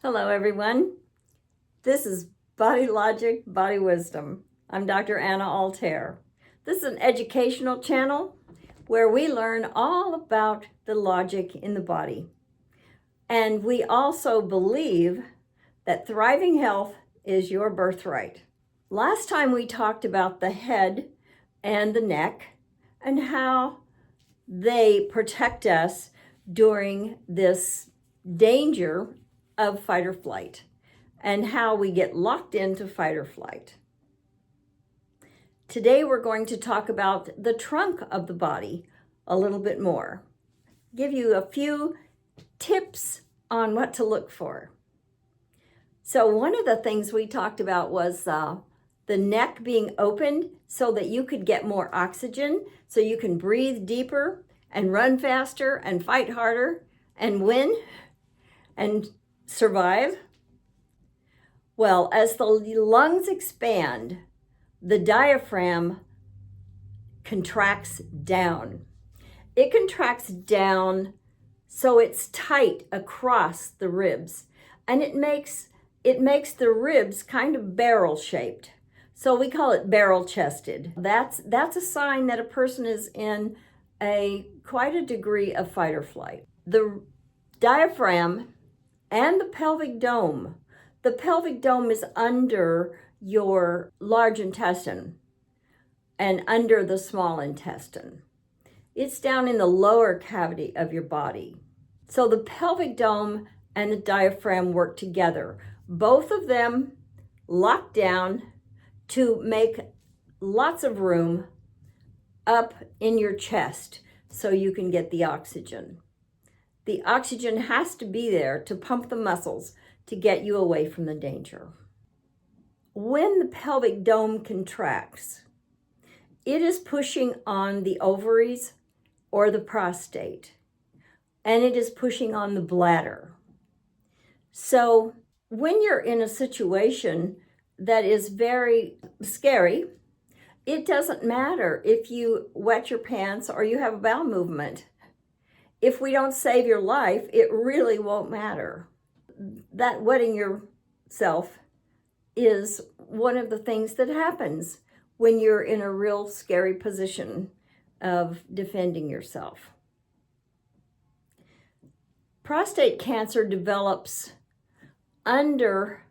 Hello, everyone. This is Body Logic, Body Wisdom. I'm Dr. Anna Altair. This is an educational channel where we learn all about the logic in the body. And we also believe that thriving health is your birthright. Last time we talked about the head and the neck and how they protect us during this danger of fight or flight, and how we get locked into fight or flight. Today we're going to talk about the trunk of the body a little bit more. Give you a few tips on what to look for. So one of the things we talked about was the neck being opened so that you could get more oxygen, so you can breathe deeper and run faster and fight harder and win and survive. Well, as the lungs expand, the diaphragm contracts down. It contracts down so it's tight across the ribs, and it makes the ribs kind of barrel shaped. So we call it barrel chested. That's a sign that a person is in quite a degree of fight or flight. The diaphragm and the pelvic dome. The pelvic dome is under your large intestine and under the small intestine. It's down in the lower cavity of your body. So the pelvic dome and the diaphragm work together. Both of them lock down to make lots of room up in your chest so you can get the oxygen. The oxygen has to be there to pump the muscles to get you away from the danger. When the pelvic dome contracts, it is pushing on the ovaries or the prostate, and it is pushing on the bladder. So when you're in a situation that is very scary, it doesn't matter if you wet your pants or you have a bowel movement. If we don't save your life, it really won't matter. That wetting yourself is one of the things that happens when you're in a real scary position of defending yourself. Prostate cancer develops under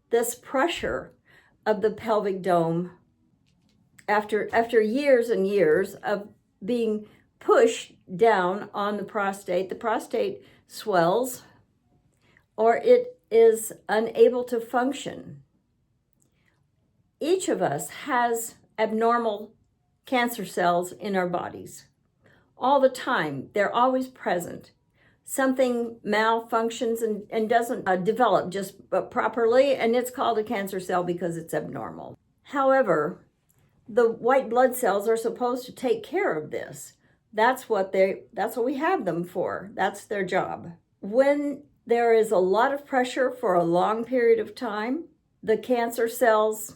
this pressure of the pelvic dome after years and years of being pushed down on the prostate swells, or it is unable to function. Each of us has abnormal cancer cells in our bodies all the time. They're always present. Something malfunctions and doesn't develop just properly, and it's called a cancer cell because it's abnormal. However, the white blood cells are supposed to take care of this. That's what we have them for. That's their job. When there is a lot of pressure for a long period of time, the cancer cells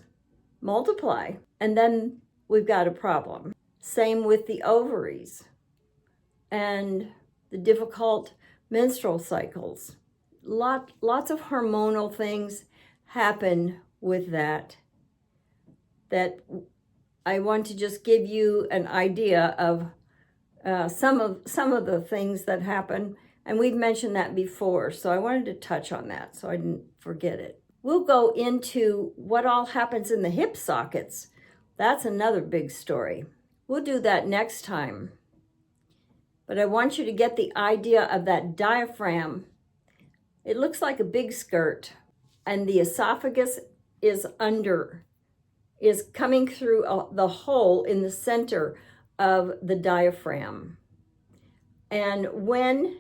multiply, and then we've got a problem. Same with the ovaries and the difficult menstrual cycles. Lots of hormonal things happen with that I want to just give you an idea of some of the things that happen, and we've mentioned that before, so I wanted to touch on that so I didn't forget it. We'll go into what all happens in the hip sockets. That's another big story. We'll do that next time. But I want you to get the idea of that diaphragm. It looks like a big skirt, and the esophagus is coming through the hole in the center of the diaphragm. And when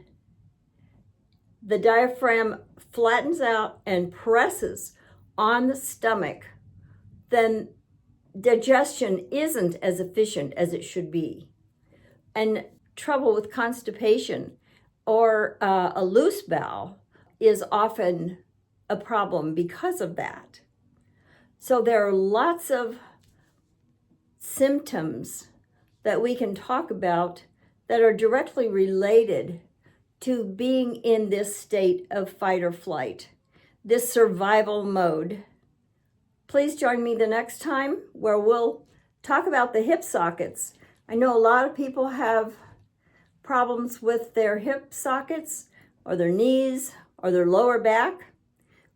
the diaphragm flattens out and presses on the stomach, then digestion isn't as efficient as it should be. And trouble with constipation or a loose bowel is often a problem because of that. So there are lots of symptoms that we can talk about that are directly related to being in this state of fight or flight. this survival mode. Please join me the next time where we'll talk about the hip sockets. I know a lot of people have problems with their hip sockets or their knees or their lower back.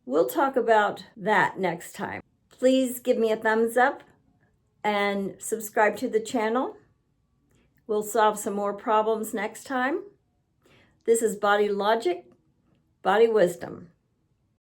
We'll talk about that next time. Please give me a thumbs up and subscribe to the channel. We'll solve some more problems next time. This is Body Logic, Body Wisdom.